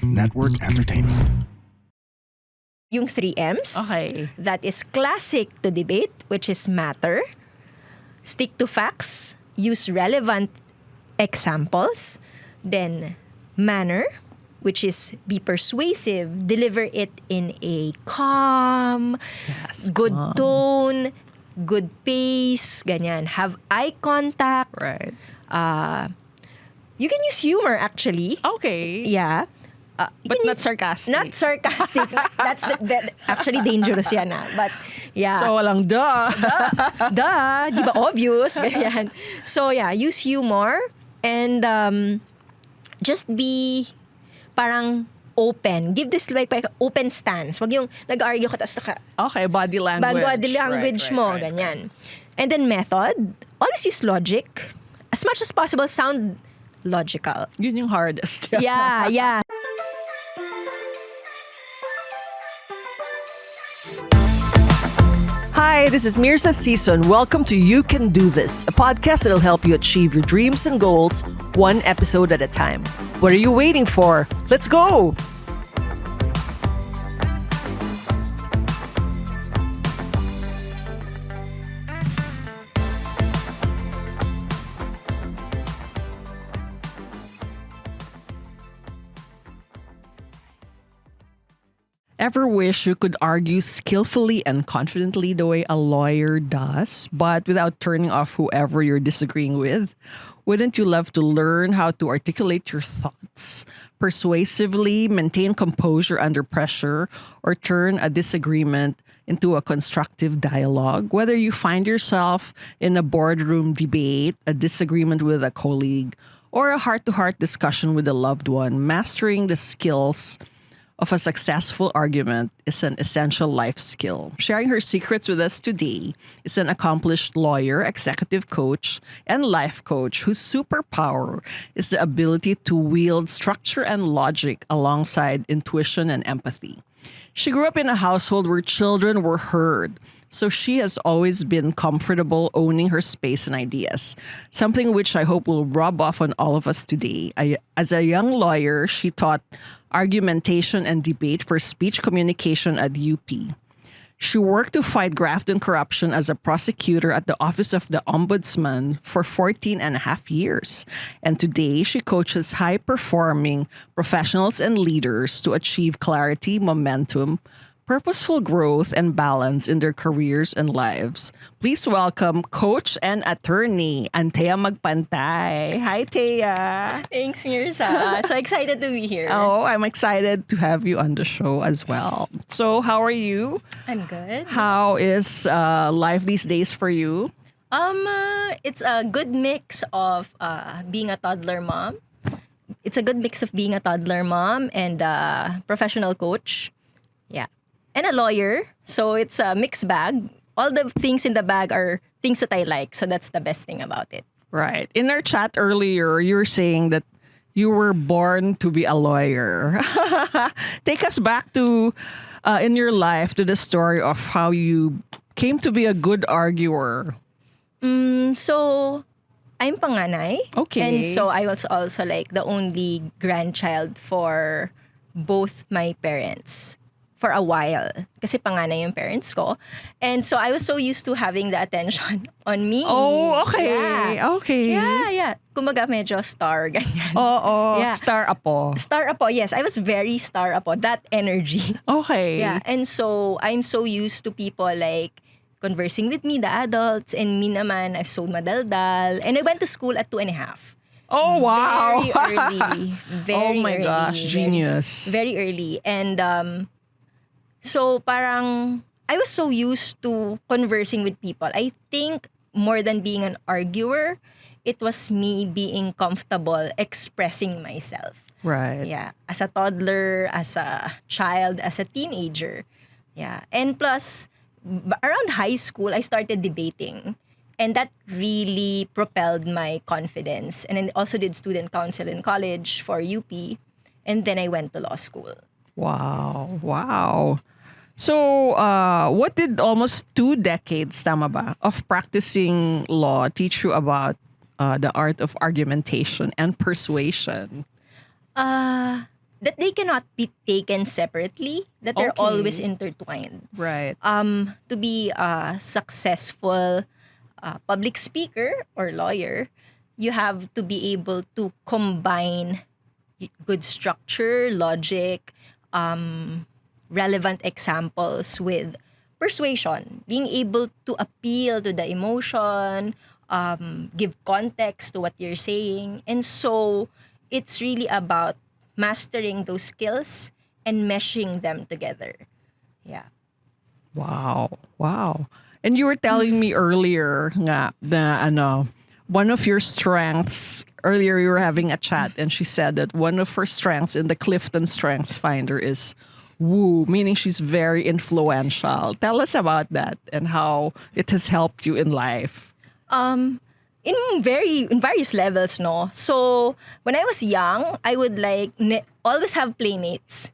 Network Entertainment. Yung 3 M's. Okay. That is classic to debate, which is matter, stick to facts, use relevant examples, then manner, which is be persuasive, deliver it in a calm, good tone, good pace, ganyan. Have eye contact. Right. You can use humor actually. Okay. Yeah. You But can not use- sarcastic. Not sarcastic. That's actually dangerous yan. But yeah. So, walang duh. Duh, di ba obvious? Ganyan. So yeah, use humor and just be parang open. Give this like open stance. Wag yung nag-argue ka tapos Okay, body language. body language Right, mo, right, right. ganyan. And then method, always use logic. As much as possible, sound logical. Yun yung hardest. Yeah. Hi, this is Mirza Season. Welcome to You Can Do This, a podcast that'll help you achieve your dreams and goals one episode at a time. What are you waiting for? Let's go! Ever wish you could argue skillfully and confidently the way a lawyer does, but without turning off whoever you're disagreeing with? Wouldn't you love to learn how to articulate your thoughts persuasively, maintain composure under pressure, or turn a disagreement into a constructive dialogue? Whether you find yourself in a boardroom debate, a disagreement with a colleague, or a heart-to-heart discussion with a loved one, mastering the skills of a successful argument is an essential life skill. Sharing her secrets with us today is an accomplished lawyer, executive coach, and life coach whose superpower is the ability to wield structure and logic alongside intuition and empathy. She grew up in a household where children were heard, so she has always been comfortable owning her space and ideas, something which I hope will rub off on all of us today. As a young lawyer, she taught argumentation and debate for speech communication at UP. She worked to fight graft and corruption as a prosecutor at the Office of the Ombudsman for 14 and a half years. And today, she coaches high-performing professionals and leaders to achieve clarity, momentum, purposeful growth, and balance in their careers and lives. Please welcome coach and attorney, Anthea Magpantay. Hi, Thea. Thanks, Mirza. So excited to be here. Oh, I'm excited to have you on the show as well. So, how are you? I'm good. How is life these days for you? It's a good mix of being a toddler mom. It's a good mix of being a toddler mom and professional coach. Yeah. And a lawyer. So it's a mixed bag. All the things in the bag are things that I like. So that's the best thing about it. Right. In our chat earlier, you were saying that you were born to be a lawyer. Take us back to, in your life, to the story of how you came to be a good arguer. So I'm panganay. Okay. And so I was also like the only grandchild for both my parents for a while. Kasi panganay yung parents ko. And so I was so used to having the attention on me. Oh, okay. Yeah. Okay. Yeah. Kumaga medyo star, ganyan. Oo. Yeah. Star apo. Star apo, yes. I was very star apo. That energy. Okay. Yeah. And so I'm so used to people like conversing with me, the adults, and me naman, I've so madaldal. And I went to school at 2.5. Oh, wow. Very early. Very oh my early. gosh, genius. Very early. And so parang I was so used to conversing with people. I think more than being an arguer, it was me being comfortable expressing myself. Right. Yeah. As a toddler, as a child, as a teenager. Yeah. And plus, around high school, I started debating. And that really propelled my confidence. And then also did student council in college for UP. And then I went to law school. Wow. So, what did almost 2 decades, tama ba, of practicing law teach you about the art of argumentation and persuasion? that they cannot be taken separately, that they're Okay. always intertwined. Right. To be a successful public speaker or lawyer, you have to be able to combine good structure, logic, relevant examples with persuasion, being able to appeal to the emotion, give context to what you're saying. And so it's really about mastering those skills and meshing them together. Yeah. Wow. Wow. And you were telling me earlier nga na one of your strengths, earlier you were having a chat and she said that one of her strengths in the Clifton Strengths Finder is woo, meaning she's very influential. Tell us about that and how it has helped you in life. In various levels, no. So when I was young, I would always have playmates.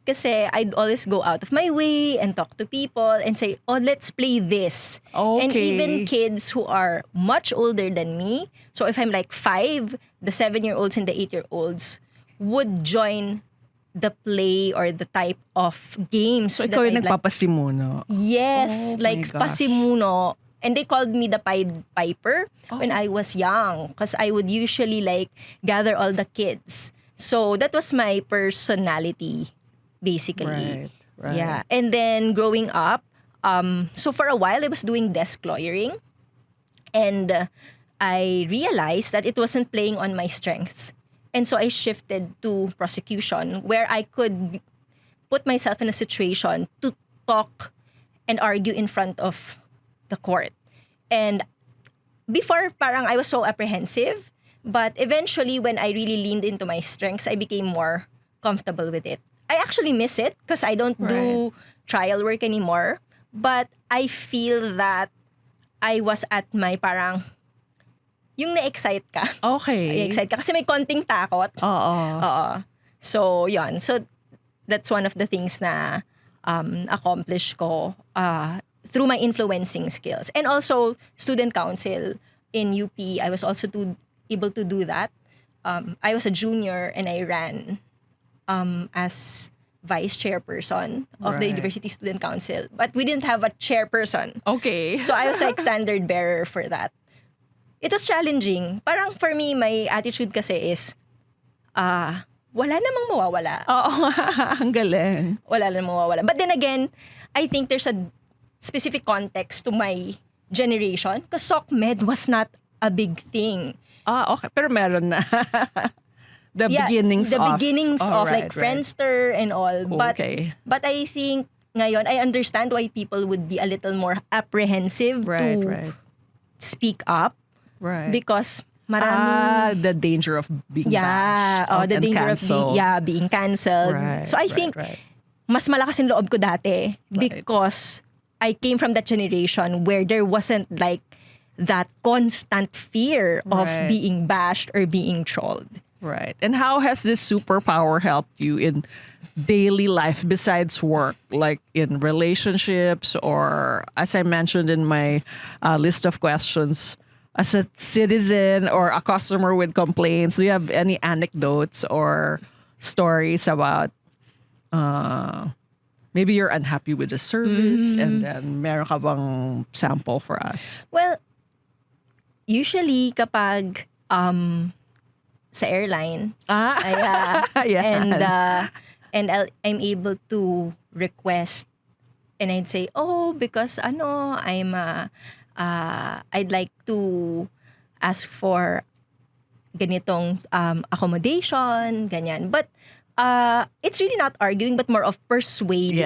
Kasi I'd always go out of my way and talk to people and say, oh, let's play this. And Okay. even kids who are much older than me, so if I'm like 5, the 7-year-olds and the 8-year-olds would join the play or the type of games So that ikaw yung I'd like. nagpapasimuno. Yes, Oh like my gosh. pasimuno. And they called me the Pied Piper when I was young because I would usually gather all the kids. So that was my personality, basically. Right. Yeah. And then growing up, so for a while I was doing desk lawyering. And I realized that it wasn't playing on my strengths. And so I shifted to prosecution where I could put myself in a situation to talk and argue in front of the court. And before, parang I was so apprehensive. But eventually, when I really leaned into my strengths, I became more comfortable with it. I actually miss it because I don't do trial work anymore. But I feel that I was at my parang, yung na-excite ka. Okay. Na-excite ka kasi may konting takot. Oo. So, yun. So, that's one of the things na accomplish ko through my influencing skills. And also, student council in UP, I was also able to do that. I was a junior and I ran as vice chairperson of the Right. University Student Council. But we didn't have a chairperson. Okay. So I was like standard bearer for that. It was challenging. Parang for me, my attitude kasi is, wala namang mawawala. Oo, ang galing. Wala namang mawawala. But then again, I think there's a specific context to my generation because SOCMED was not a big thing. Okay. Pero meron na. The beginnings of right. Friendster and all. Okay. But I think ngayon, I understand why people would be a little more apprehensive to speak up. Right. Because maraming... the danger of being bashed out the and danger canceled. of being canceled. Right, So I think mas malakas yung loob ko dati because I came from that generation where there wasn't like that constant fear of being bashed or being trolled. Right. And how has this superpower helped you in daily life besides work, like in relationships or, as I mentioned in my list of questions, as a citizen or a customer with complaints? Do you have any anecdotes or stories about maybe you're unhappy with the service and then meron ka bang sample for us? Well, usually kapag sa airline, and I'm able to request and I'd say, because I'd like to ask for ganitong accommodation, ganyan. But it's really not arguing, but more of persuading.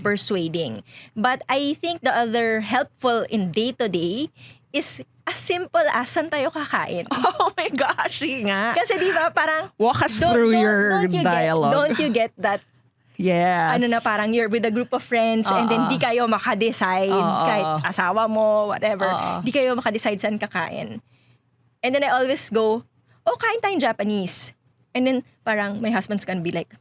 Persuading. But I think the other helpful in day-to-day is as simple as saan tayo kakain. Oh my gosh, sige nga. Kasi di ba parang... Walk us through your dialogue. Don't you get that? Yes. Parang you're with a group of friends and then di kayo makadecide kahit asawa mo, whatever. Di kayo makadecide saan kakain. And then I always go, kain tayong Japanese. And then parang my husband's gonna be like,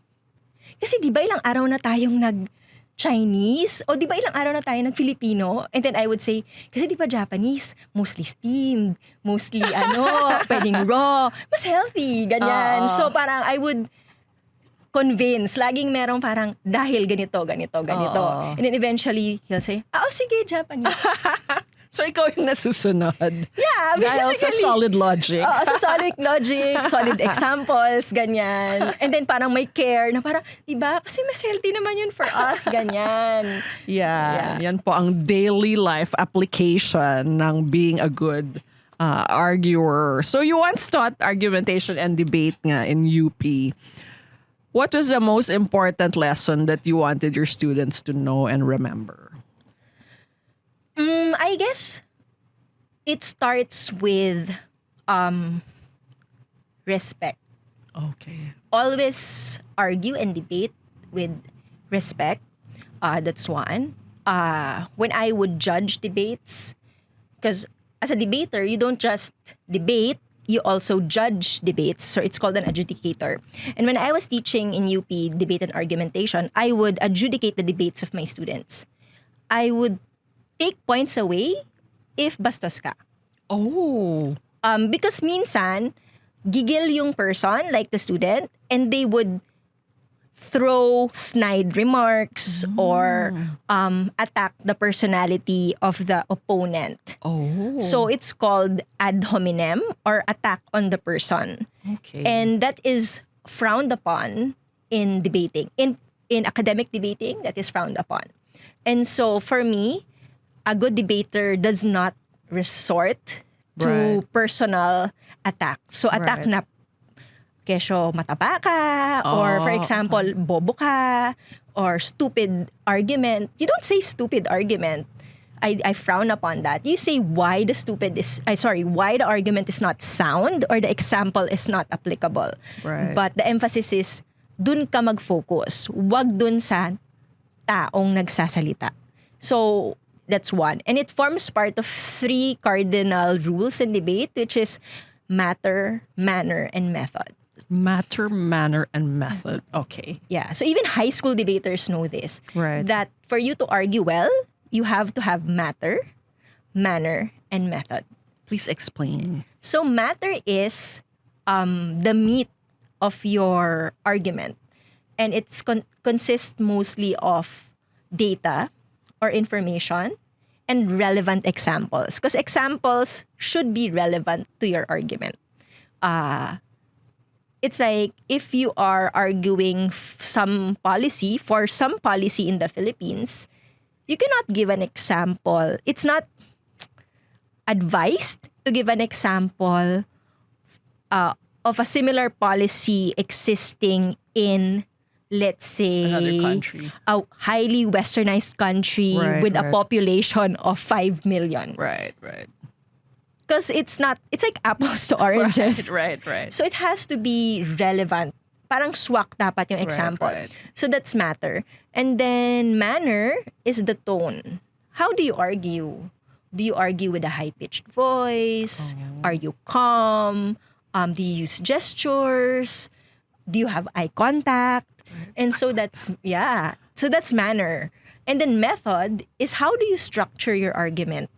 kasi di ba ilang araw na tayong nag-Chinese? O di ba ilang araw na tayo nag-Filipino? And then I would say, kasi di ba Japanese, mostly steamed, mostly pwedeng raw, mas healthy, ganyan. So parang I would convince. Laging merong parang, dahil ganito. Oo. And then eventually, he'll say, sige, Japanese. So, ikaw yung nasusunod. Yeah, Dahil sa basically. solid logic. Oo, sa solid logic, solid examples, ganyan. And then parang may care na parang, diba? Kasi mas healthy naman yun for us, ganyan. Yeah, yan po ang daily life application ng being a good arguer. So you once taught argumentation and debate nga in UP. What was the most important lesson that you wanted your students to know and remember? I guess it starts with respect. Okay. Always argue and debate with respect. That's one. When I would judge debates, because as a debater, you don't just debate, you also judge debates. So it's called an adjudicator. And when I was teaching in UP debate and argumentation, I would adjudicate the debates of my students. I would take points away if bastos ka. Oh. Because minsan, gigil yung person, like the student, and they would throw snide remarks or attack the personality of the opponent. Oh. So it's called ad hominem or attack on the person. Okay. And that is frowned upon in debating. In academic debating, that is frowned upon. And so for me, a good debater does not resort to Right. personal attack. So attack Right. na kesyo mataba ka, or for example, bobo ka, or stupid argument. You don't say stupid argument. I frown upon that. You say why the argument is not sound or the example is not applicable. Right. But the emphasis is dun ka mag-focus. Wag dun sa taong nagsasalita. So that's one. And it forms part of 3 cardinal rules in debate, which is matter, manner, and method. Matter, manner, and method. Okay. Yeah. So even high school debaters know this. Right. That for you to argue well, you have to have matter, manner, and method. Please explain. So matter is the meat of your argument. And it's consists mostly of data or information and relevant examples. Because examples should be relevant to your argument. It's like if you are arguing some policy in the Philippines, you cannot give an example. It's not advised to give an example of a similar policy existing in, let's say, Another country. a highly westernized country Right, with a right. population of 5 million. Right. Because it's like apples to oranges. Right. So it has to be relevant. Parang swak dapat yung example. right. So that's matter. And then manner is the tone. How do you argue? Do you argue with a high-pitched voice? Are you calm? Do you use gestures? Do you have eye contact? And so that's manner. And then method is how do you structure your argument?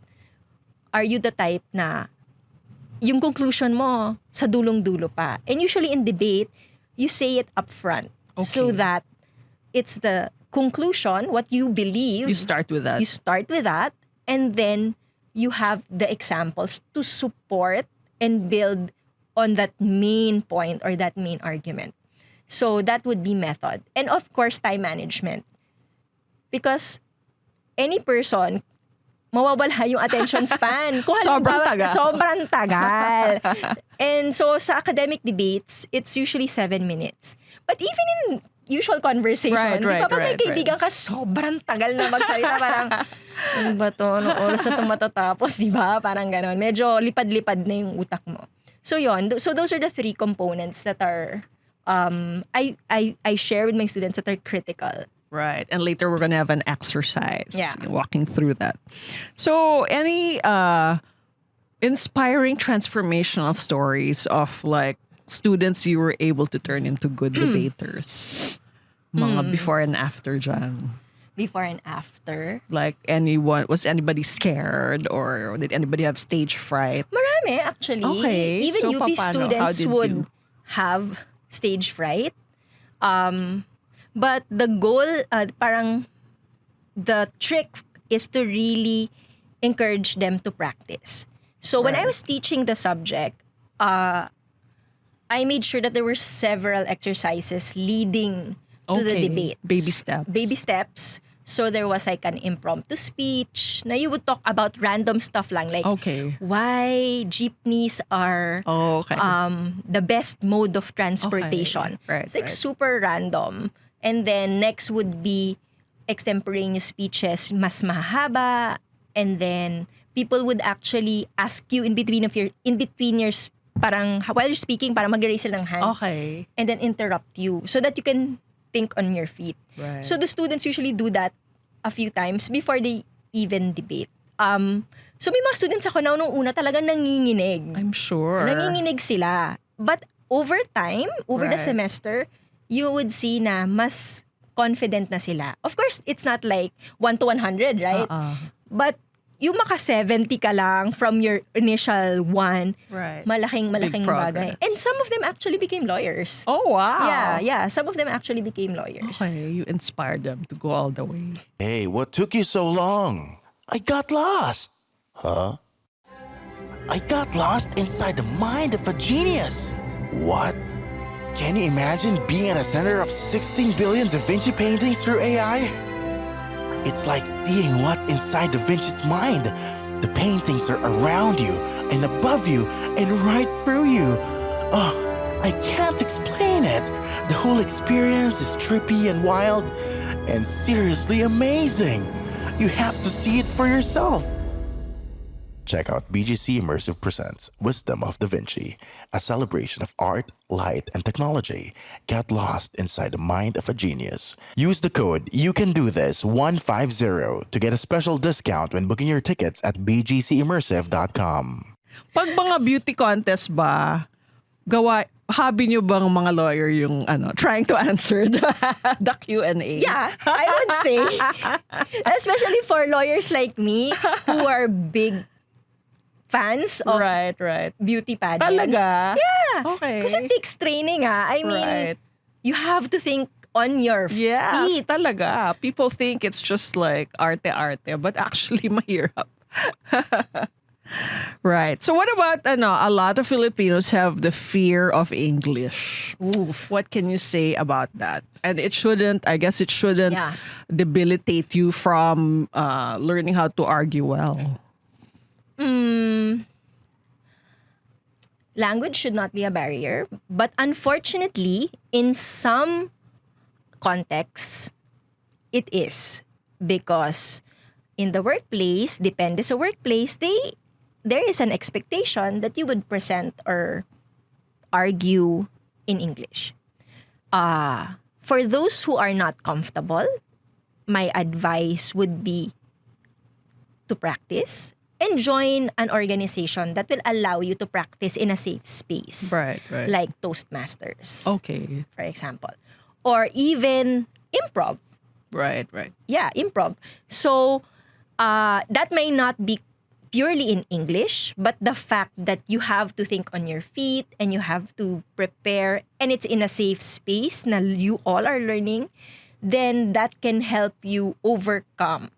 Are you the type na yung conclusion mo sa dulong-dulo pa? And usually in debate, you say it up front so Okay. that it's the conclusion, what you believe. You start with that. You start with that, and then you have the examples to support and build on that main point or that main argument. So that would be method. And of course, time management. Because any person, mawawala yung attention span. Kung Sobrang halimbawa, tagal. Sobrang tagal. And so sa academic debates, it's usually 7 minutes. But even in usual conversation, Right, di ba pag may right. kaibigan ka, sobrang tagal na magsalita. Parang, ano ba to? Anong oras na ito matatapos? Di ba? Parang ganon. Medyo lipad-lipad na yung utak mo. So yon. So those are the 3 components that are, I share with my students that are critical. Right. And later we're going to have an exercise. Yeah. Walking through that. So any inspiring transformational stories of like students you were able to turn into good debaters? Mga before and after dyan. Before and after. Like was anybody scared or did anybody have stage fright? Marami, actually. Okay. Even So, UP paano? How students did would you? have stage fright. But the goal, parang the trick is to really encourage them to practice. So when I was teaching the subject, I made sure that there were several exercises leading to the debate. Baby steps. Baby steps. So there was like an impromptu speech. Now you would talk about random stuff lang, like why jeepneys are the best mode of transportation. Right, it's like super random. And then next would be extemporaneous speeches, mas mahaba. And then people would actually ask you in between your parang while you're speaking, parang mag-raise sila ng hand. Okay. And then interrupt you so that you can think on your feet. Right. So the students usually do that a few times before they even debate. So may mga students ako na nung una talagang nanginginig. I'm sure. Nanginginig sila. But over time, over the semester, you would see na mas confident na sila. Of course, it's not like 1 to 100, right? But yung maka-70 ka lang from your initial 1, malaking bagay. And some of them actually became lawyers. Oh, wow. Yeah. Some of them actually became lawyers. Okay, you inspired them to go all the way. Hey, what took you so long? I got lost. Huh? I got lost inside the mind of a genius. What? Can you imagine being at the center of 16 billion Da Vinci paintings through AI? It's like seeing what's inside Da Vinci's mind. The paintings are around you and above you and right through you. Oh, I can't explain it. The whole experience is trippy and wild and seriously amazing. You have to see it for yourself. Check out BGC Immersive Presents Wisdom of Da Vinci, a celebration of art, light, and technology. Get lost inside the mind of a genius. Use the code You Can Do This 150 to get a special discount when booking your tickets at bgcimmersive.com. Pag mga beauty contest ba, hobby nyo bang mga lawyer yung trying to answer the Q&A? Yeah, I would say. Especially for lawyers like me who are big fans of beauty pageants. Talaga? Yeah. Okay. Because it takes training. I mean, you have to think on your feet. Talaga. People think it's just like arte-arte, but actually mahirap. Right. So what about a lot of Filipinos have the fear of English. Oof. What can you say about that? And it shouldn't debilitate you from learning how to argue well. Language should not be a barrier, but unfortunately, in some contexts, it is. Because in the workplace, depende sa workplace, there is an expectation that you would present or argue in English. For those who are not comfortable, my advice would be to practice and join an organization that will allow you to practice in a safe space. Right. Like Toastmasters. Okay. For example. Or even improv. Right. Yeah, improv. So, that may not be purely in English, but the fact that you have to think on your feet and you have to prepare and it's in a safe space na you all are learning, then that can help you overcome.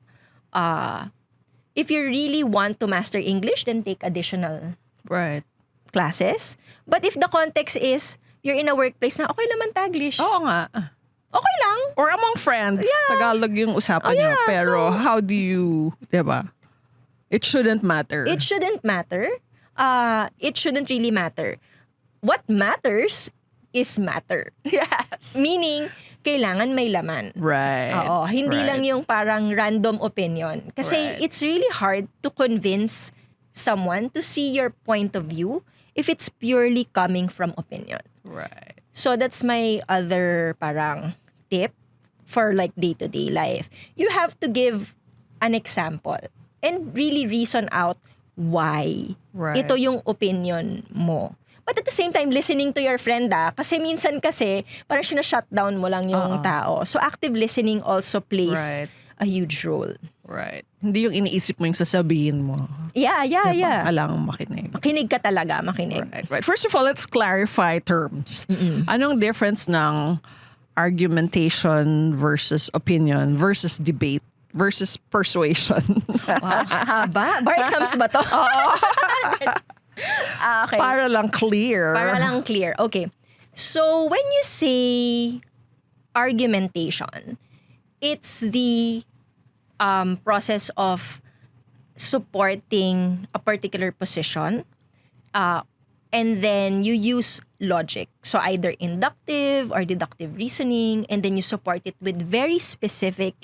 If you really want to master English, then take additional classes. But if the context is you're in a workplace na okay naman Taglish. Oo nga. Okay lang. Or among friends, Tagalog yung usapan niyo. Pero how do you, diba? It shouldn't matter. It shouldn't matter. It shouldn't really matter. What matters is matter. Yes. Meaning, kailangan may laman. Right. Oo. Hindi lang yung parang random opinion. Kasi it's really hard to convince someone to see your point of view if it's purely coming from opinion. Right. So that's my other parang tip for like day-to-day life. You have to give an example and really reason out why ito yung opinion mo. But at the same time, listening to your friend kasi minsan kasi parang sinashutdown mo lang yung tao. So active listening also plays a huge role. Right. Hindi yung iniisip mo yung sasabihin mo. Yeah. Kailangan makinig. Makinig ka talaga, makinig. Right. First of all, let's clarify terms. Anong difference ng argumentation versus opinion versus debate versus persuasion. Wow, haba. Bar exams ba to? Okay. Para lang clear. Para lang clear. Okay. So, when you say argumentation, it's the process of supporting a particular position, and then you use logic. So either inductive or deductive reasoning, and then you support it with very specific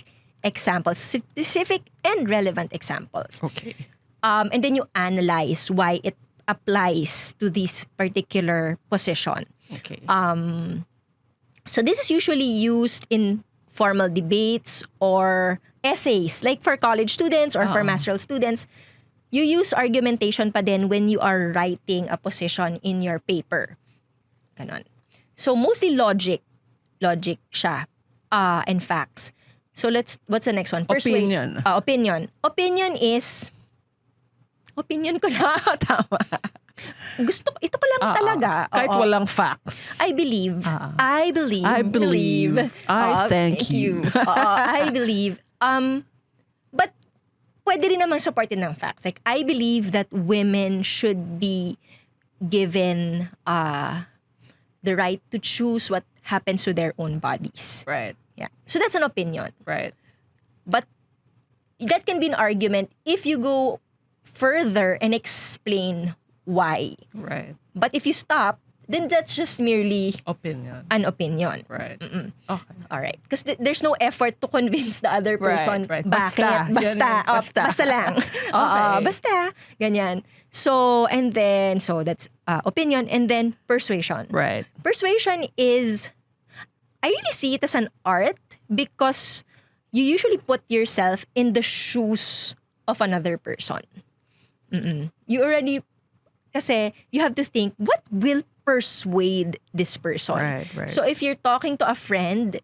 examples, specific and relevant examples. Okay. And then you analyze why it applies to this particular position. Okay. So this is usually used in formal debates or essays. Like for college students or for master's students, you use argumentation pa din when you are writing a position in your paper. Ganon. So mostly logic. Logic siya. And facts. So what's the next one? Opinion. Opinion. Opinion is, opinion ko lang. Tama. Ito pa lang talaga. Kahit Oo. walang facts. I believe. I believe. I thank you. I believe. But pwede rin namang supportin ng facts. Like, I believe that women should be given the right to choose what happens to their own bodies. Right. Yeah. So that's an opinion. Right. But that can be an argument if you go further and explain why. Right. But if you stop, then that's just merely Opinion. an opinion. Right. Mm-mm. Okay. All right. Because there's no effort to convince the other person. Right. Bakit? Basta. Yan, basta. Basta lang. Okay. Basta. Ganyan. So, and then, so that's opinion. And then persuasion. Right. Persuasion is, I really see it as an art because you usually put yourself in the shoes of another person. You already, kasi you have to think, what will persuade this person? Right. So if you're talking to a friend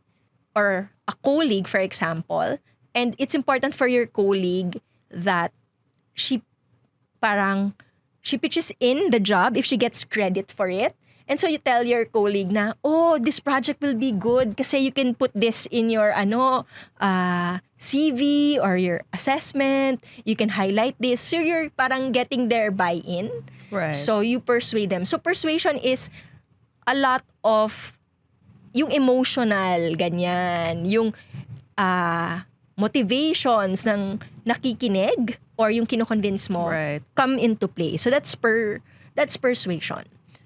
or a colleague, for example, and it's important for your colleague that she pitches in the job if she gets credit for it. And so you tell your colleague na, oh, this project will be good kasi you can put this in your CV or your assessment. You can highlight this. So you're parang getting their buy-in. Right. So you persuade them. So persuasion is a lot of yung emotional, ganyan. Yung motivations ng nakikinig or yung kino-convince mo Right. come into play. So that's persuasion.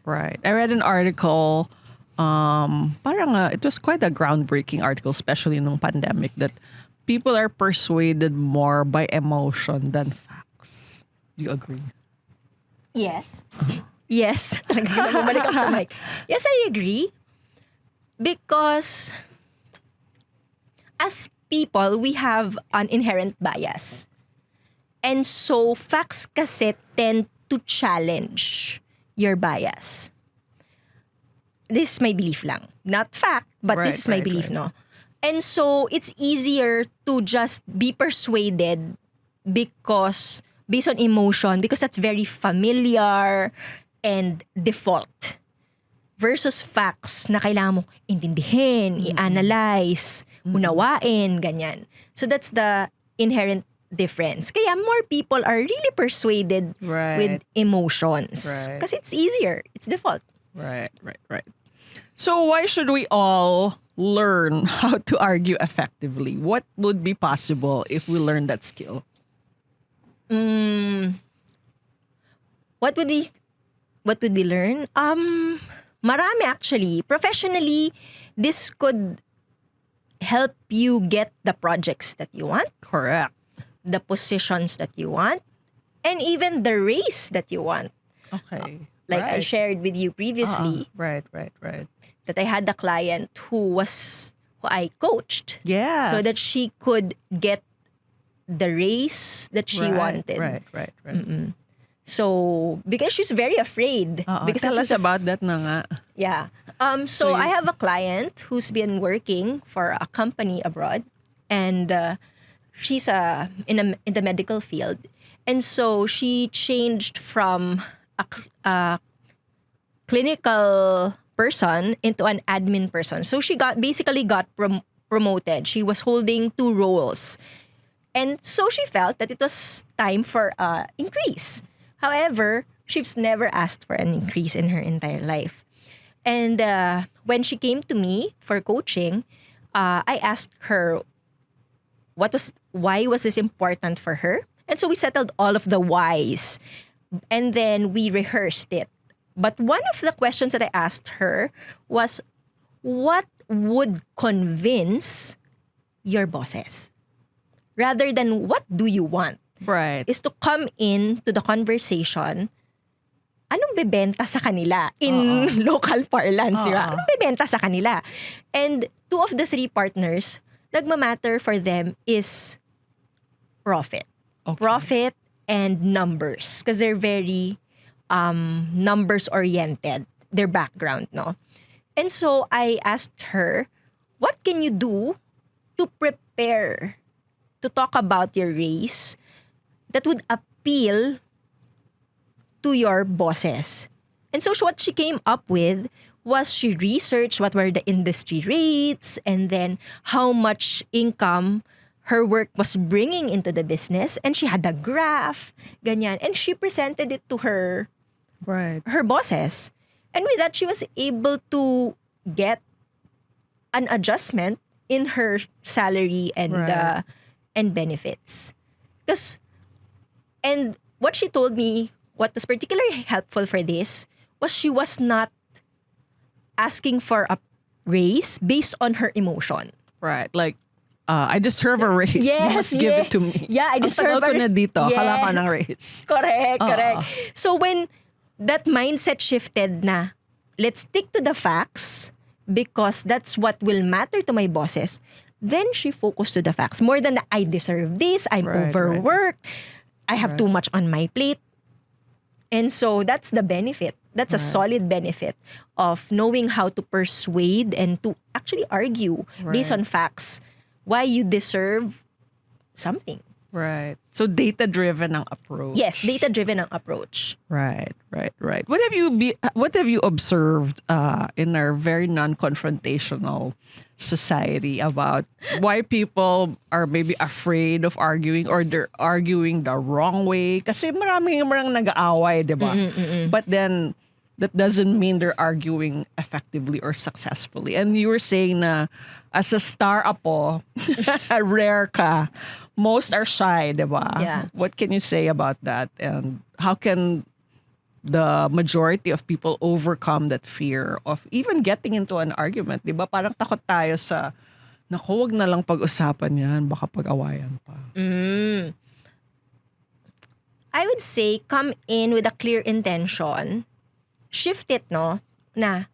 Right. I read an article, it was quite a groundbreaking article, especially nung pandemic, that people are persuaded more by emotion than facts. Do you agree? Yes. Yes. Talaga bumalik ako sa mic. Yes, I agree. Because as people, we have an inherent bias. And so, facts kasi tend to challenge your bias. This is my belief lang. Not fact, but this is my belief, no? And so, it's easier to just be persuaded because, based on emotion, because that's very familiar and default. Versus facts na kailangan mo intindihin, i-analyze, unawain, ganyan. So, that's the inherent difference. Kaya more people are really persuaded with emotions. Right. Kasi it's easier. It's default. Right. So why should we all learn how to argue effectively? What would be possible if we learn that skill? What would we learn? Marami actually. Professionally, this could help you get the projects that you want, Correct. the positions that you want, and even the race that you want. Okay. Like I shared with you previously Right. that I had a client who I coached Yes. so that she could get the race that she wanted. Right. So, because she's very afraid. Because Tell us about that na nga. Yeah. So I have a client who's been working for a company abroad, and she's in the medical field, and so she changed from a clinical person into an admin person. So she basically got promoted. She was holding 2 roles. And so she felt that it was time for an increase. However, she's never asked for an increase in her entire life. And when she came to me for coaching, I asked her why was this important for her? And so we settled all of the whys. And then we rehearsed it. But one of the questions that I asked her was, what would convince your bosses? Rather than what do you want? Right. Is to come in to the conversation, anong bebenta sa kanila in local parlance, di ba? Anong bebenta sa kanila? And 2 of the 3 partners, nagmamatter for them is profit. Okay. Profit and numbers. Because they're very numbers-oriented, their background, no? And so I asked her, what can you do to prepare to talk about your race that would appeal to your bosses? And so what she came up with was she researched what were the industry rates and then how much income her work was bringing into the business, and she had a graph, ganyan, and she presented it to her bosses. And with that, she was able to get an adjustment in her salary and benefits. And what she told me, what was particularly helpful for this, was she was not asking for a raise based on her emotion. Right. Like, I deserve a raise. Yes, you must give it to me. Yeah, I deserve a raise. na dito. Yes. Kala ka ng raise. Correct. So when that mindset shifted na, let's stick to the facts because that's what will matter to my bosses, then she focused to the facts. More than I deserve this, I'm overworked, I have too much on my plate. And so that's the benefit. That's a solid benefit of knowing how to persuade and to actually argue based on facts why you deserve something. Right. So data-driven ang approach. Yes, data-driven ang approach. Right. What have you observed in our very non-confrontational society about why people are maybe afraid of arguing or they're arguing the wrong way? Kasi maraming nag-aaway, di ba? But then that doesn't mean they're arguing effectively or successfully. And you were saying na as a star apo, rare ka. Most are shy, di ba? Yeah. What can you say about that? And how can the majority of people overcome that fear of even getting into an argument? Di ba? Parang takot tayo sa, naku, wag na lang pag-usapan yan, baka pag-awayan pa. I would say, come in with a clear intention. Shift it, no? Na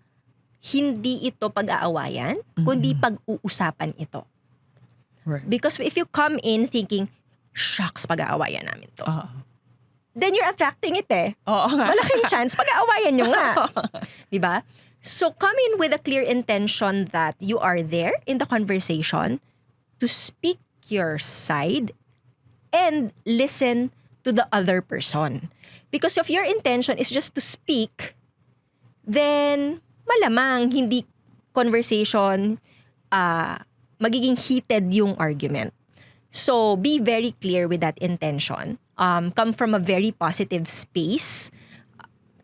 hindi ito pag-aawayan, kundi pag-uusapan ito. Right. Because if you come in thinking, shucks, pag-aawayan namin to. Then you're attracting it eh. Malaking chance, pag-aawayan nyo nga. Diba? So come in with a clear intention that you are there in the conversation to speak your side and listen to the other person. Because if your intention is just to speak, then malamang hindi conversation magiging heated yung argument. So be very clear with that intention. Come from a very positive space.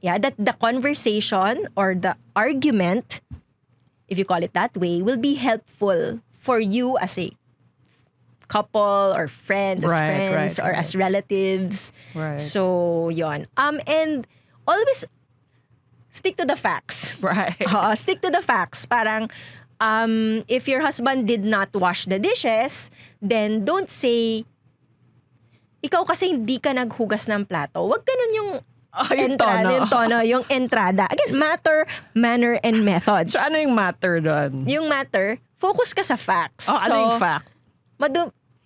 That the conversation or the argument, if you call it that way, will be helpful for you as a couple or friends, or as relatives. Right. So, yon. And always stick to the facts. Right. Stick to the facts. Parang, if your husband did not wash the dishes, then don't say, ikaw kasi hindi ka naghugas ng plato. Wag ganun yung tono, yung entrada. Again, matter, manner, and method. So ano yung matter doon? Yung matter, focus ka sa facts. Ano yung fact?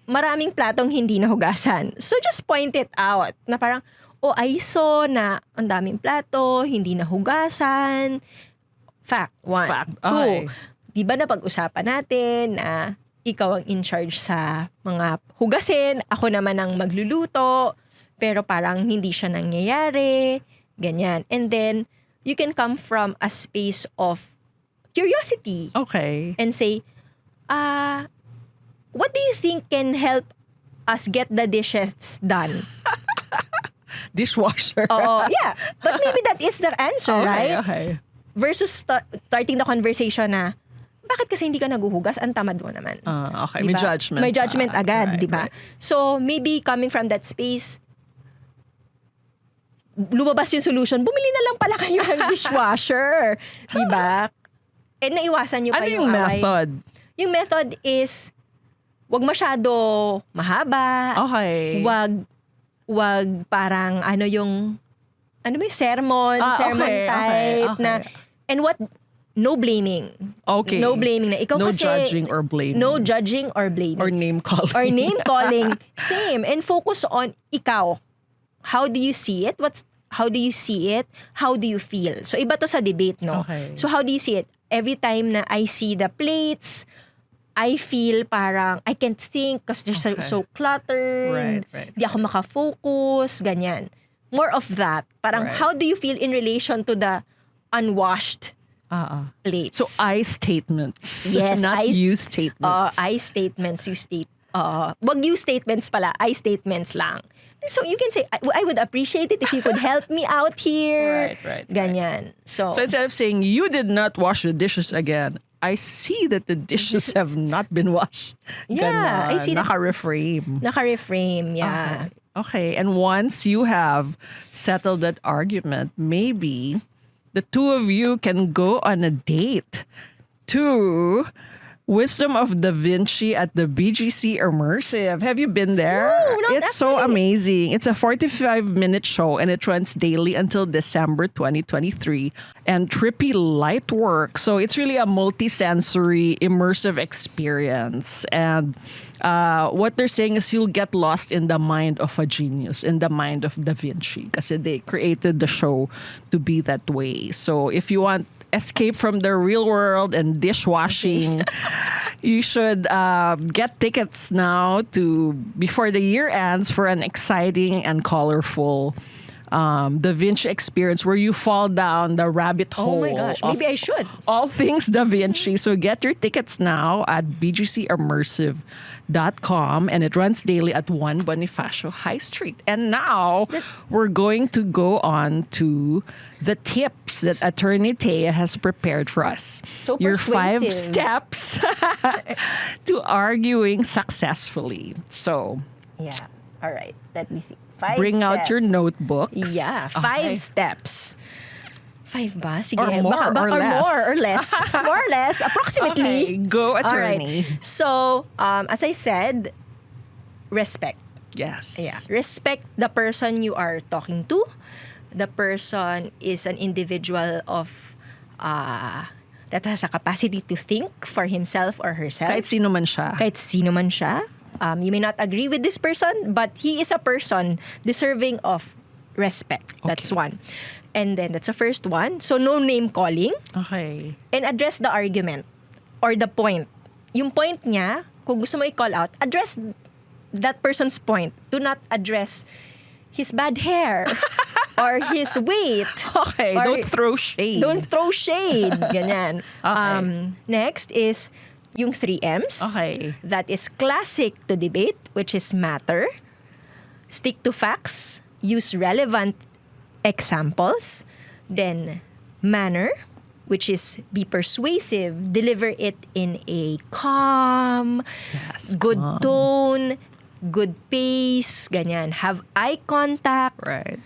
Maraming platong hindi nahugasan. So just point it out na parang, I saw na ang daming plato, hindi nahugasan. Fact, 1. 2, di ba napag-usapan natin na ikaw ang in charge sa mga hugasin, ako naman ang magluluto, pero parang hindi siya nangyayari, ganyan. And then, you can come from a space of curiosity Okay. and say, what do you think can help us get the dishes done? Dishwasher. Oo, yeah. But maybe that is the answer, right? Okay. Versus starting the conversation na, bakit kasi hindi ka naguhugas? Ang tamad mo naman. Okay. Diba? May judgment. May judgment agad, Right, di ba? right. So, maybe coming from that space, lumabas yung solution, bumili na lang pala kayo ng dishwasher. Di ba? And naiwasan nyo pa Ano yung yung away. method? Yung method is, wag masyado mahaba. Okay. Wag parang yung sermon okay, type okay. na, and no blaming. Okay. No blaming na. Ikaw No kasi, judging or blaming. No judging or blaming. Or name calling. Or name calling. Same. And focus on ikaw. How do you see it? How do you see it? How do you feel? So, iba to sa debate, no? Okay. So, how do you see it? Every time na I see the plates, I feel parang I can't think because they're so cluttered. Right. Di ako makafocus, ganyan. More of that. Parang Right. how do you feel in relation to the unwashed plates? So, I statements. Yes, Not you statements. I statements, you state. Wag you statements pala, I statements lang. And so you can say, I would appreciate it if you could help me out here. Right. Ganyan. So instead of saying, you did not wash the dishes again, I see that the dishes have not been washed. Yeah, I see that- Naka-reframe. naka-reframe, yeah. Okay, and once you have settled that argument, maybe the two of you can go on a date to Wisdom of Da Vinci at the BGC Immersive. Have you been there? No, not It's so actually. amazing. It's a 45-minute show and it runs daily until December 2023. And trippy light work. So it's really a multi-sensory immersive experience. And what they're saying is you'll get lost in the mind of a genius, in the mind of Da Vinci. Kasi they created the show to be that way. So if you want escape from the real world and dishwashing, you should get tickets now before the year ends for an exciting and colorful Da Vinci experience where you fall down the rabbit hole. Oh my gosh, of maybe I should. all things Da Vinci. So get your tickets now at bgcimmersive.com and it runs daily at 1 Bonifacio High Street. And now we're going to go on to the tips that Attorney Thea has prepared for us. So your 5 persuasive. steps to arguing successfully. So Yeah. All right. Let me see. 5 bring out steps. your notebooks. Yeah, 5 Okay. steps. 5 ba? Sige. Or more or less. More or less. More or less. Approximately. Okay, go All right. attorney. So, as I said, respect. Yes. Yeah. Respect the person you are talking to. The person is an individual of that has a capacity to think for himself or herself. Kahit sino man siya. Kahit sino man siya. You may not agree with this person, but he is a person deserving of respect. That's one. And then that's the first one. So no name calling. Okay. And address the argument or the point. Yung point niya, kung gusto mo i-call out, address that person's point. Do not address his bad hair or his weight. Okay, Or don't throw shade. Don't throw shade. Ganyan. Okay. Next is yung 3 M's. Okay. That is classic to debate, which is matter. Stick to facts. Use relevant examples. Then manner, which is be persuasive. Deliver it in a calm, Yes, good calm. tone, good pace, ganyan. Have eye contact. Right.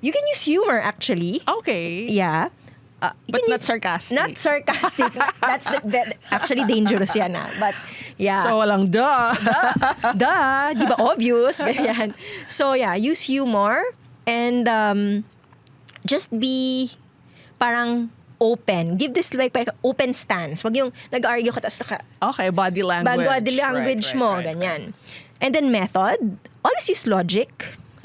You can use humor actually. Okay. Yeah. You But can not use- sarcastic. Not sarcastic. That's actually dangerous yan. But yeah. So walang duh. Duh, di ba obvious? Ganyan. So yeah, use humor and just be parang open. Give this like open stance. Wag yung nag-argue ka tapos Okay, body language. body language Right, mo, right, right. ganyan. And then method, always use logic.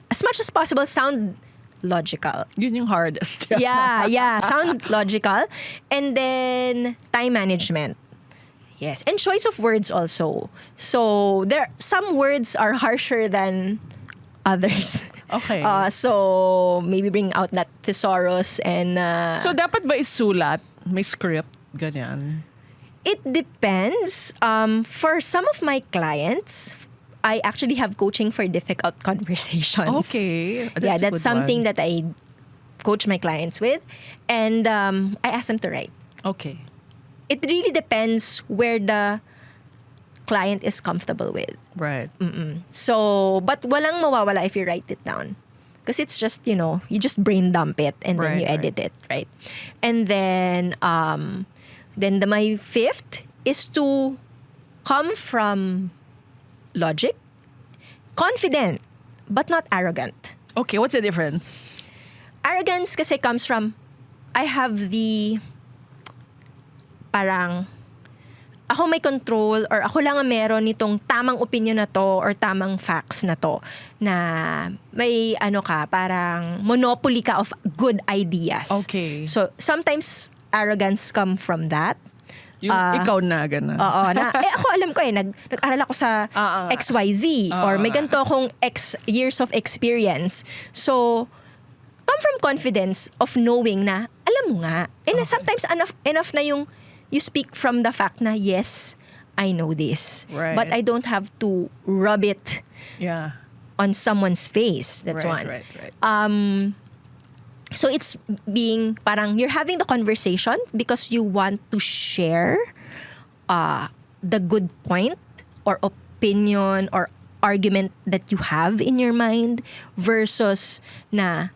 As much as possible, sound logical. Yun yung hardest. Yeah, sound logical. And then time management. Yes, and choice of words also. So some words are harsher than others. Okay. So maybe bring out that thesaurus and So dapat ba isulat? May script? Ganyan. it depends. For some of my clients, I actually have coaching for difficult conversations. Okay. Yeah, a that's good something one. that I coach my clients with, and I ask them to write. Okay. It really depends where the client is comfortable with. Right. So, but walang mawawala if you write it down. Because it's just, you just brain dump it and then Right, you edit it, right? And then my fifth is to come from logic, confident, but not arrogant. Okay, what's the difference? Arrogance kasi comes from, I have the, parang, ako may control or ako lang ang meron nitong tamang opinion na to or tamang facts na to na may parang monopoly ka of good ideas. Okay. So, sometimes arrogance come from that. Yung ikaw na, gana. Oo, ako alam ko nag-aral ako sa XYZ or may ganito akong X years of experience. So, come from confidence of knowing na, alam mo nga. And sometimes enough na yung you speak from the fact na, yes, I know this. Right. But I don't have to rub it Yeah. on someone's face. That's one. Right. So it's being parang you're having the conversation because you want to share the good point or opinion or argument that you have in your mind versus na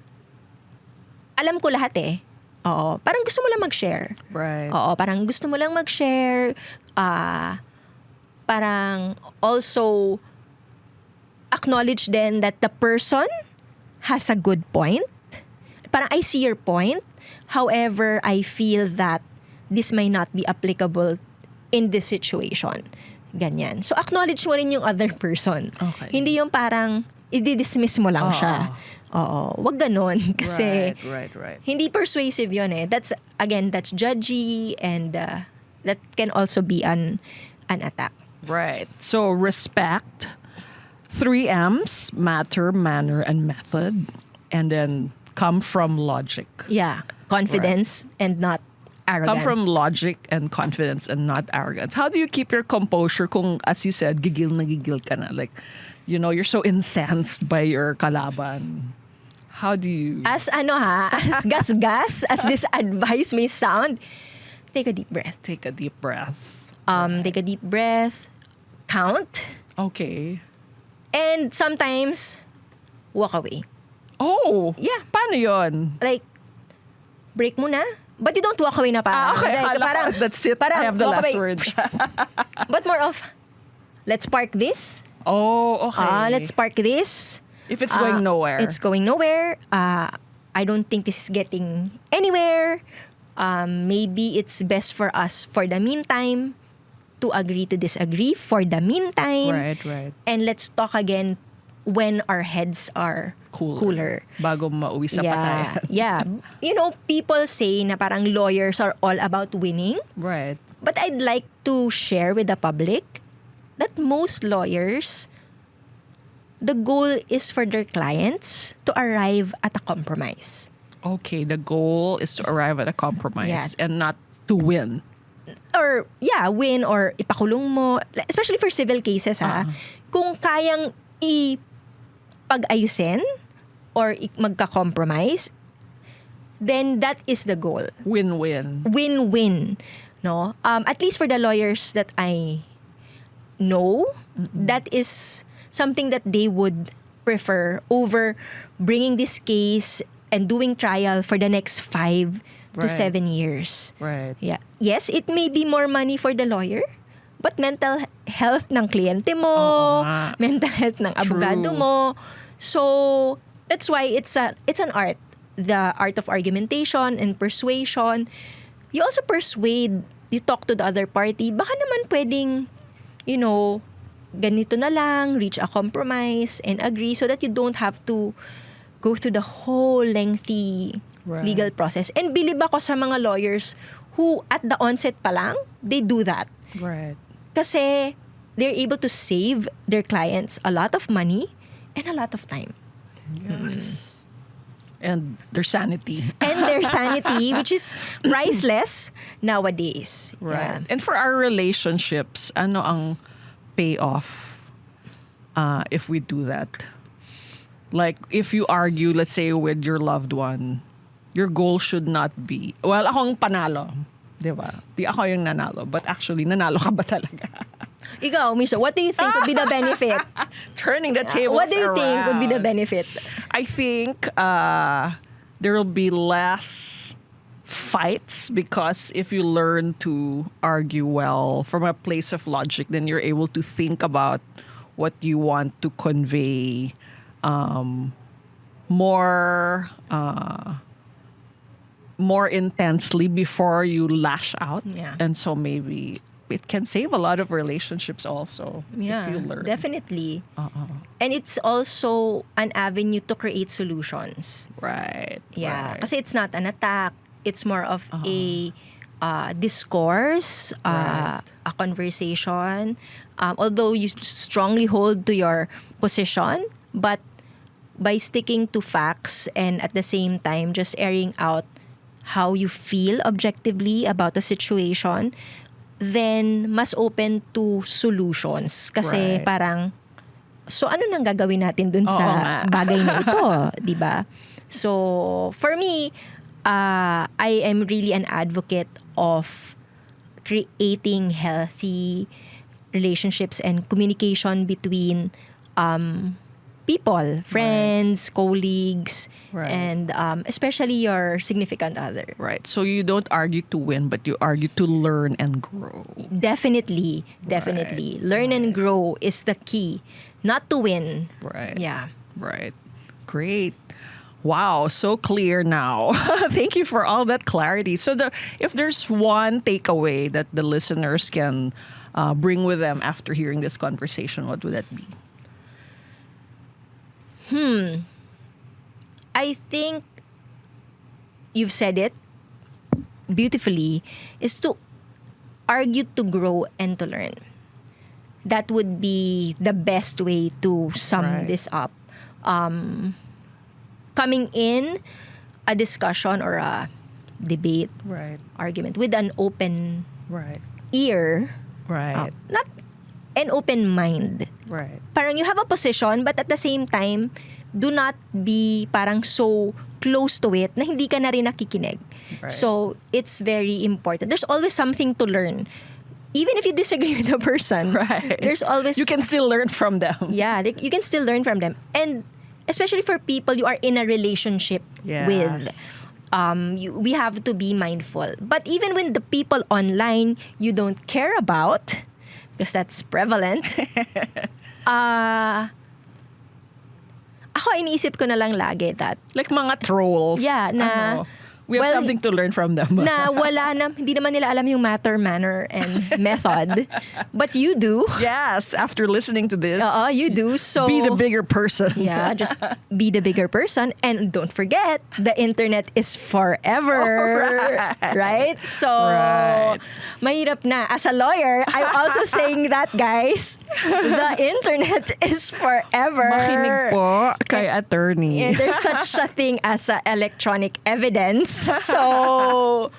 alam ko lahat eh. Oo, parang gusto mo lang mag-share. Right. Oo, parang gusto mo lang mag-share. Parang also acknowledge then that the person has a good point. Parang I see your point. However, I feel that this may not be applicable in this situation. Ganyan. So acknowledge mo rin yung other person. Okay. Hindi yung parang i-dismiss mo lang siya. Oo. Wag ganon. Kasi Right. hindi persuasive yun eh. That's judgy and that can also be an attack. Right. So respect, 3 M's, matter, manner, and method. And then come from logic. Yeah. Confidence and not arrogant. Come from logic and confidence and not arrogance. How do you keep your composure kung, as you said, gigil na gigil ka na? Like, you're so incensed by your kalaban. How do you... As gas-gas, as this advice may sound, take a deep breath. Take a deep breath. Take a deep breath. Count. Okay. And sometimes, walk away. Oh! Yeah. Paano yun? Like, break muna. But you don't walk away na parang. Okay. Like, Akala ko, that's it. I have the walk last away. word. But more of, let's park this. Oh, okay. Let's park this. If it's going nowhere. It's going nowhere. I don't think this is getting anywhere. Maybe it's best for us for the meantime to agree to disagree for the meantime. Right. And let's talk again when our heads are cooler. Bago mauwi sa patayan. Yeah. People say na parang lawyers are all about winning. Right. But I'd like to share with the public that most lawyers, the goal is for their clients to arrive at a compromise. Okay, the goal is to arrive at a compromise Yeah. and not to win. Or, win or ipakulong mo. Especially for civil cases, kung kayang ipag-ayusin or magka-compromise, then that is the goal. Win-win. Win-win. No? At least for the lawyers that I know, that is something that they would prefer over bringing this case and doing trial for the next 5 to 7 years. Right. Yeah. Yes, it may be more money for the lawyer, but mental health ng kliyente mo, Oo nga. mental health ng abogado mo. So, that's why it's an art. The art of argumentation and persuasion. You also persuade, you talk to the other party. Baka naman pwedeng, ganito na lang, reach a compromise and agree so that you don't have to go through the whole lengthy legal process. And believe ako sa mga lawyers who at the onset pa lang, they do that. Right. Kasi they're able to save their clients a lot of money and a lot of time. And their sanity. And their sanity, which is priceless nowadays. Right. Yeah. And for our relationships, ano ang payoff if we do that? Like, if you argue, let's say, with your loved one, your goal should not be, well, akong panalo. Di ba? Di ako yung nanalo. But actually, nanalo ka ba talaga? Ikaw, Misha, what do you think would be the benefit? Turning the tables What do you think would be the around. benefit? I think there will be less fights because if you learn to argue well from a place of logic, then you're able to think about what you want to convey more intensely before you lash out. Yeah. And so maybe it can save a lot of relationships also Yeah, if you learn. definitely. And it's also an avenue to create solutions. Right. Yeah, Right. kasi it's not an attack. It's more of a discourse, Right. a conversation. Although you strongly hold to your position, but by sticking to facts and at the same time just airing out how you feel objectively about the situation, then mas open to solutions. Kasi Right. parang, so ano nang gagawin natin dun Oo sa nga. bagay na ito, di ba? So, for me, I am really an advocate of creating healthy relationships and communication between people, friends, colleagues, Right. and especially your significant other. Right. So you don't argue to win, but you argue to learn and grow. Definitely. Learn and grow is the key, not to win. Right. Yeah. Right. Great. Wow, so clear now. Thank you for all that clarity. So if there's one takeaway that the listeners can bring with them after hearing this conversation, what would that be? I think you've said it beautifully, is to argue to grow and to learn. That would be the best way to sum Right. this up. Coming in a discussion or a debate, Right. argument with an open Right. ear, Right. not an open mind. Right. Parang you have a position, but at the same time, do not be parang so close to it na hindi ka na rin nakikinig. Right. So, it's very important. There's always something to learn. Even if you disagree with the person, Right. there's always... You can still learn from them. Yeah, you can still learn from them. And especially for people you are in a relationship with, Yes. we have to be mindful. But even when the people online you don't care about, because that's prevalent, ako iniisip ko na lang lagi that, Like mga trolls. Yeah, na- we have well, something to learn from them. na wala na, hindi naman nila alam yung matter, manner, and method. But you do. Yes, after listening to this, You do. So be the bigger person. Yeah, just be the bigger person. And don't forget, the internet is forever. Right? So, Right. mahirap na. As a lawyer, I'm also saying that, guys. The internet is forever. Makinig po kay attorney. And there's such a thing as electronic evidence. So,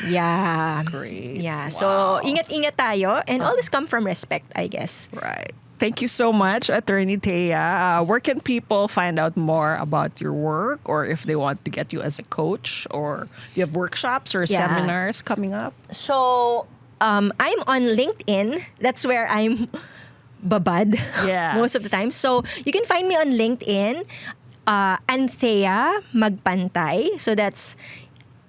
yeah. Great. Yeah. Wow. So, ingat-ingat tayo and always come from respect, I guess. Right. Thank you so much, Attorney Thea. Where can people find out more about your work, or if they want to get you as a coach, or do you have workshops or Yeah. seminars coming up? So, I'm on LinkedIn. That's where I'm babad Yes. most of the time. So, you can find me on LinkedIn, Anthea Magpantay. So, that's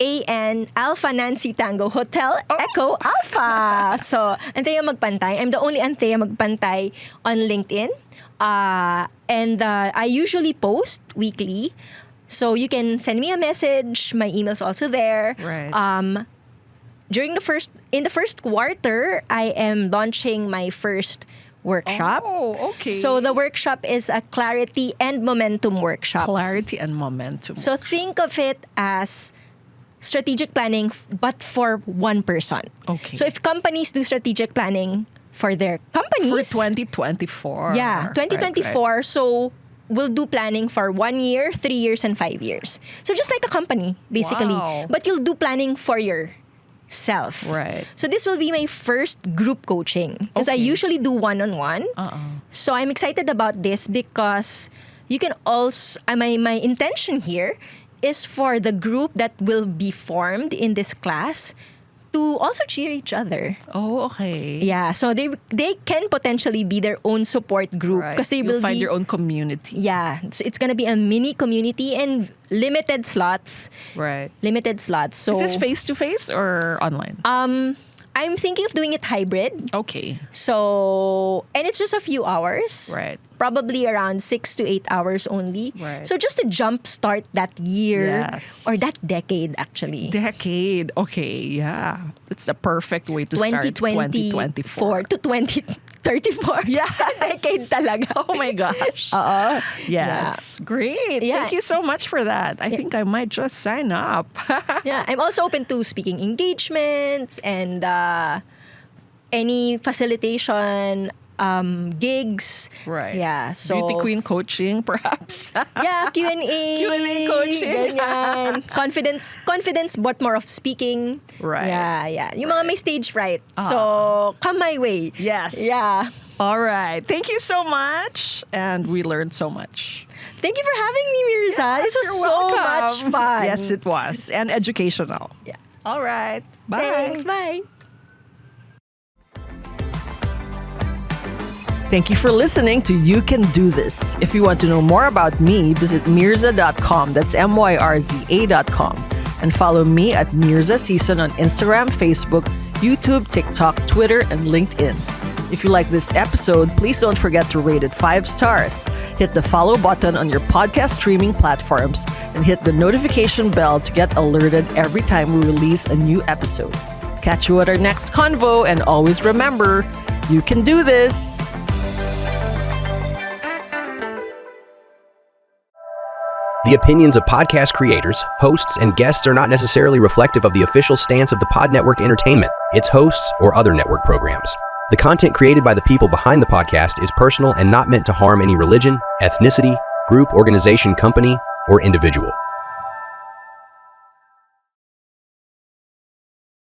AN Alpha Nancy Tango Hotel Echo Alpha. So, Anthea Magpantay. I'm the only Anthea Magpantay on LinkedIn. And I usually post weekly. So, you can send me a message. My email's also there. Right. In the first quarter, I am launching my first workshop. Oh, okay. So the workshop is a clarity and momentum workshop. Clarity and momentum. So think of it as strategic planning, but for one person. Okay. So if companies do strategic planning for their for companies, 2024. yeah, 2024. Right, right. So will do planning for 1 year, 3 years, and 5 years. So just like a company, basically. Wow. But you'll do planning for yourself. Right. So this will be my first group coaching because I Okay. usually do one-on-one. So I'm excited about this because you can also, my intention here is for the group that will be formed in this class to also cheer each other. Oh, okay. Yeah, so they can potentially be their own support group because they You'll will find be your own community. Yeah, so it's gonna be a mini community and limited slots. Right. Limited slots. So Is this face-to-face or online? I'm thinking of doing it hybrid. Okay. So, and it's just a few hours. Right. Probably around 6 to 8 hours only. Right. So just to jumpstart that year Yes. or that decade actually. Decade. Okay, yeah. That's a perfect way to start 2024 to 2034. Yeah. Decade talaga. Oh my gosh. Yes. Great. Yeah. Thank you so much for that. I think I might just sign up. Yeah, I'm also open to speaking engagements and any facilitation gigs. Right. Yeah, so Beauty queen coaching, perhaps. yeah, Q&A. Q&A coaching. Ganyan. Confidence, but more of speaking. Right. Yeah. Yung mga may stage fright. So, come my way. Yes. Yeah. All right. Thank you so much. And we learned so much. Thank you for having me, Mirza. This was You're so welcome. much fun. Yes, it was. And educational. Yeah. All right. Bye. Thanks. Bye. Thank you for listening to You Can Do This. If you want to know more about me, visit mirza.com. That's MYRZA.com. And follow me at Mirza Season on Instagram, Facebook, YouTube, TikTok, Twitter, and LinkedIn. If you like this episode, please don't forget to rate it 5 stars. Hit the follow button on your podcast streaming platforms and hit the notification bell to get alerted every time we release a new episode. Catch you at our next convo, and always remember, you can do this. The opinions of podcast creators, hosts, and guests are not necessarily reflective of the official stance of the Pod Network Entertainment, its hosts, or other network programs. The content created by the people behind the podcast is personal and not meant to harm any religion, ethnicity, group, organization, company, or individual.